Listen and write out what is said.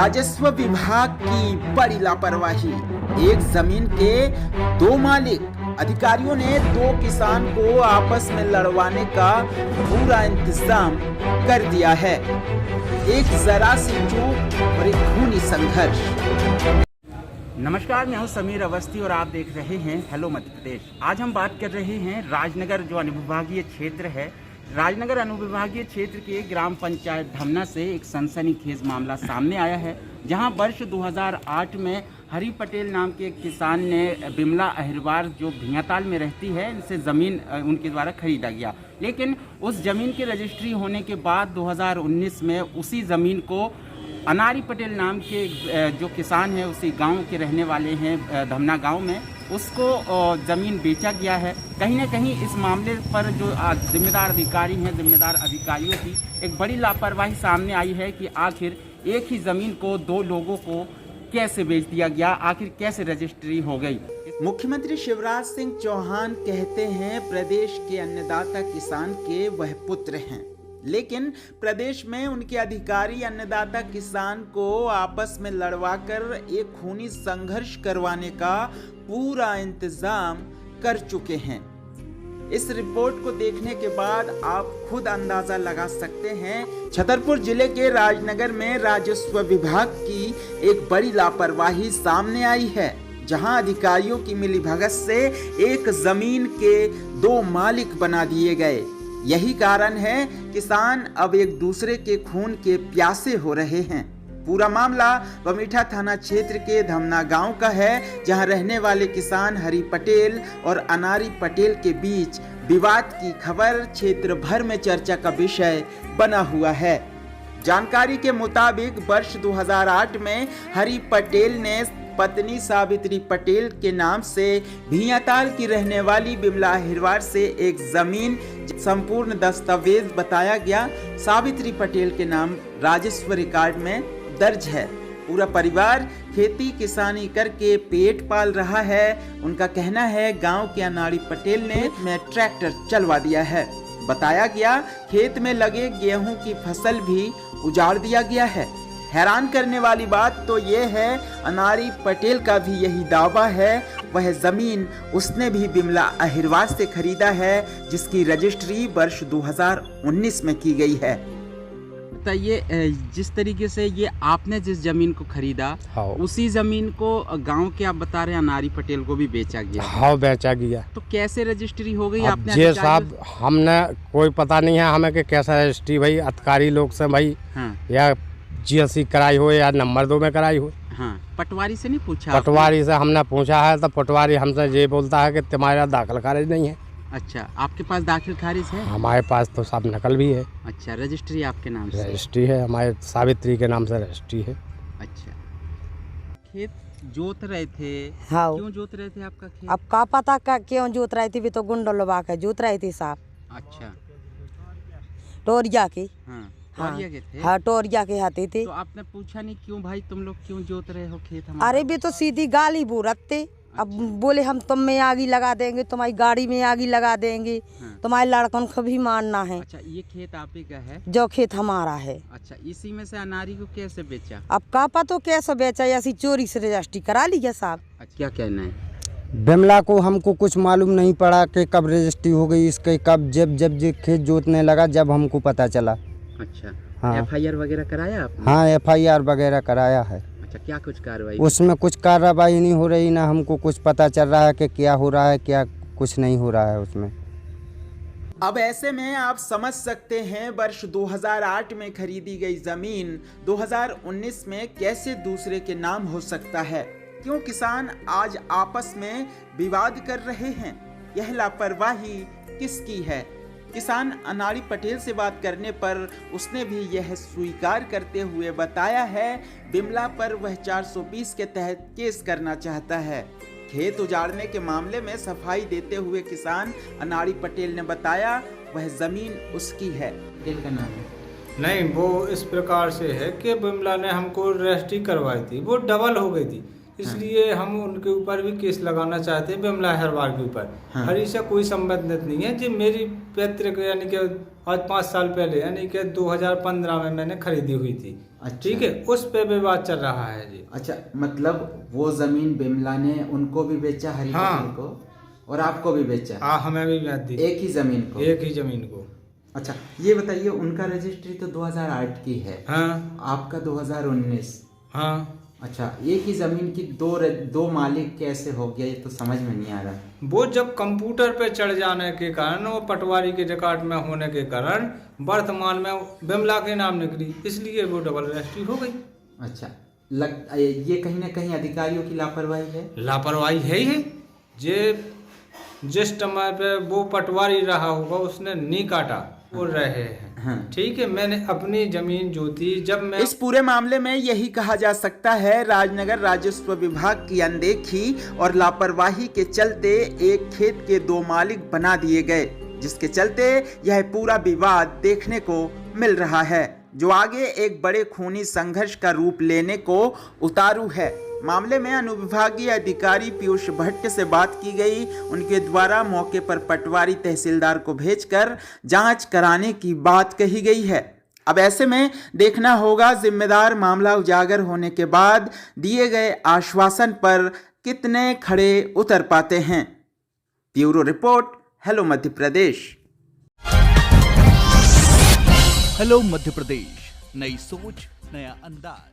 राजस्व विभाग की बड़ी लापरवाही। एक जमीन के दो मालिक अधिकारियों ने दो किसान को आपस में लड़वाने का पूरा इंतजाम कर दिया है। एक जरा सी चूक और एक खूनी संघर्ष। नमस्कार, मैं हूं समीर अवस्थी और आप देख रहे हैं हेलो मध्य प्रदेश। आज हम बात कर रहे हैं राजनगर जो अनुविभागीय क्षेत्र है। राजनगर अनुविभागीय क्षेत्र के ग्राम पंचायत धमना से एक सनसनीखेज मामला सामने आया है, जहां वर्ष 2008 में हरि पटेल नाम के एक किसान ने बिमला अहिरवार जो भिंगाताल में रहती है, इनसे ज़मीन उनके द्वारा खरीदा गया। लेकिन उस ज़मीन की रजिस्ट्री होने के बाद 2019 में उसी ज़मीन को अनारी पटेल नाम के जो किसान है, उसी गांव के रहने वाले हैं धमना गांव में, उसको ज़मीन बेचा गया है। कहीं ना कहीं इस मामले पर जो जिम्मेदार अधिकारी हैं, जिम्मेदार अधिकारियों की एक बड़ी लापरवाही सामने आई है कि आखिर एक ही ज़मीन को दो लोगों को कैसे बेच दिया गया, आखिर कैसे रजिस्ट्री हो गई। मुख्यमंत्री शिवराज सिंह चौहान कहते हैं प्रदेश के अन्नदाता किसान के वह पुत्र हैं, लेकिन प्रदेश में उनके अधिकारी अन्नदाता किसान को आपस में लड़वाकर एक खूनी संघर्ष करवाने का पूरा इंतजाम कर चुके हैं। इस रिपोर्ट को देखने के बाद आप खुद अंदाजा लगा सकते हैं छतरपुर जिले के राजनगर में राजस्व विभाग की एक बड़ी लापरवाही सामने आई है, जहां अधिकारियों की मिलीभगत से एक जमीन के दो मालिक बना दिए गए। यही कारण है किसान अब एक दूसरे के खून के प्यासे हो रहे हैं। पूरा मामला बमीठा थाना क्षेत्र के धमना गांव का है, जहां रहने वाले किसान हरि पटेल और अनारी पटेल के बीच विवाद की खबर क्षेत्र भर में चर्चा का विषय बना हुआ है। जानकारी के मुताबिक वर्ष 2008 में हरि पटेल ने पत्नी सावित्री पटेल के नाम से भिंगाताल की रहने वाली बिमला अहिरवार से एक जमीन संपूर्ण दस्तावेज बताया गया सावित्री पटेल के नाम राजस्व रिकॉर्ड में दर्ज है। पूरा परिवार खेती किसानी करके पेट पाल रहा है। उनका कहना है गांव के अनारी पटेल ने ट्रैक्टर चलवा दिया है। बताया गया खेत में लगे गेहूं की फसल भी उजाड़ दिया गया है। हैरान करने वाली बात तो ये है, अनारी पटेल का भी यही दावा है वह जमीन उसने भी बिमला अहिरवार से खरीदा है, जिसकी रजिस्ट्री वर्ष 2019 में की गई है। बताइए, जिस तरीके से ये आपने जिस जमीन को खरीदा, उसी जमीन को गांव के आप बता रहे हैं अनारी पटेल को भी बेचा गया। हाँ, बेचा गया। तो कैसे रजिस्ट्री हो गई आपने? ये साहब हमने कोई पता नहीं है हमें कि कैसा रजिस्ट्री भाई अधिकारी लोग से भाई। हाँ। या GSC कराई हो या नंबर 2 में कराई हो। हाँ। पटवारी से नहीं पूछा? पटवारी से हमने पूछा है तो पटवारी हमसे ये बोलता है कि तुम्हारा दाखिल खारिज नहीं है। अच्छा, आपके पास दाखिल खारिज है? हमारे पास तो सब नकल भी है। अच्छा, रजिस्ट्री आपके नाम से? रजिस्ट्री है, हमारे सावित्री के नाम से रजिस्ट्री है। अच्छा, खेत जोत रहे थे? हाँ। क्यों जोत रहे थे आपका खेत? अब का पता का क्यों जोत रही थी, भी तो गुंडलवा के जोत रही थी साहब। अच्छा, टोरिया की। हाँ, टोरिया के थे? हाँ, टोरिया के हाथी थी। तो आपने पूछा नहीं क्यों भाई तुम लोग क्यों जोत रहे हो खेत? अरे भी तो सीधी गाली बुरतते। अब बोले हम तुम में आगी लगा देंगे, तुम्हारी गाड़ी में आगी लगा देंगे। हाँ। तुम्हारे लड़कन को भी मारना है। अच्छा, ये खेत आप ही का है? जो खेत हमारा है। अच्छा, इसी में से अनारी को कैसे बेचा? अब का पता कैसे बेचा, ऐसी चोरी से रजिस्ट्री करा लिया साहब। अच्छा, क्या कहना है? बिमला को हमको कुछ मालूम नहीं पड़ा कि कब रजिस्ट्री हो गई इसके, कब जब खेत जोतने लगा जब हमको पता चला। अच्छा। हाँ। FIR वगैरह कराया आपने? हाँ, FIR वगैरह कराया है। अच्छा, क्या कुछ कार्रवाई? उसमें कुछ कार्रवाई नहीं हो रही, ना हमको कुछ पता चल रहा है कि क्या हो रहा है, क्या कुछ नहीं हो रहा है उसमें। अब ऐसे में आप समझ सकते हैं वर्ष 2008 में खरीदी गई जमीन 2019 में कैसे दूसरे के नाम हो सकता है। क्यों किसान आज आपस में विवाद कर रहे हैं? यह लापरवाही किसकी है? किसान अनारी पटेल से बात करने पर उसने भी यह स्वीकार करते हुए बताया है बिमला पर वह 420 के तहत केस करना चाहता है। खेत उजाड़ने के मामले में सफाई देते हुए किसान अनारी पटेल ने बताया वह जमीन उसकी है। पटेल का नाम है? नहीं, वो इस प्रकार से है कि बिमला ने हमको रजिस्ट्री करवाई थी, वो डबल हो गई थी। इसलिए हम उनके ऊपर भी केस लगाना चाहते हैं, बिमला अहिरवार के ऊपर। हरी से कोई संबंधित नहीं है। जो मेरी पैतृक यानी कि आज 5 साल पहले यानी कि 2015 में मैंने खरीदी हुई थी। अच्छा। ठीक है, उस पे विवाद चल रहा है जी। अच्छा, मतलब वो जमीन बिमला ने उनको भी बेचा हरी हाँ। को और आपको भी बेचा? हाँ, हमें भी बेच दी। एक ही जमीन को? एक ही जमीन को। अच्छा, ये बताइए, उनका रजिस्ट्री तो 2008 की है। हाँ। आपका 2019। हाँ। अच्छा, एक ही जमीन की दो मालिक कैसे हो गया, ये तो समझ में नहीं आ रहा। वो जब कंप्यूटर पे चढ़ जाने के कारण, वो पटवारी के रिकॉर्ड में होने के कारण वर्तमान में बिमला के नाम निकली, इसलिए वो डबल रजिस्ट्री हो गई। अच्छा, ये कहीं ना कहीं अधिकारियों की लापरवाही है? लापरवाही है ही। जिस समय पे वो पटवारी रहा होगा उसने नहीं काटा, वो रहे हैं। ठीक है, मैंने अपनी जमीन जो थी जब मैं इस पूरे मामले में यही कहा जा सकता है, राजनगर राजस्व विभाग की अनदेखी और लापरवाही के चलते एक खेत के 2 मालिक बना दिए गए, जिसके चलते यह पूरा विवाद देखने को मिल रहा है, जो आगे एक बड़े खूनी संघर्ष का रूप लेने को उतारू है। मामले में अनुविभागीय अधिकारी पीयूष भट्ट से बात की गई। उनके द्वारा मौके पर पटवारी तहसीलदार को भेजकर जांच कराने की बात कही गई है। अब ऐसे में देखना होगा जिम्मेदार मामला उजागर होने के बाद दिए गए आश्वासन पर कितने खड़े उतर पाते हैं। Bureau report, hello Madhya Pradesh. Hello Madhya Pradesh, नई सोच नया अंदाज।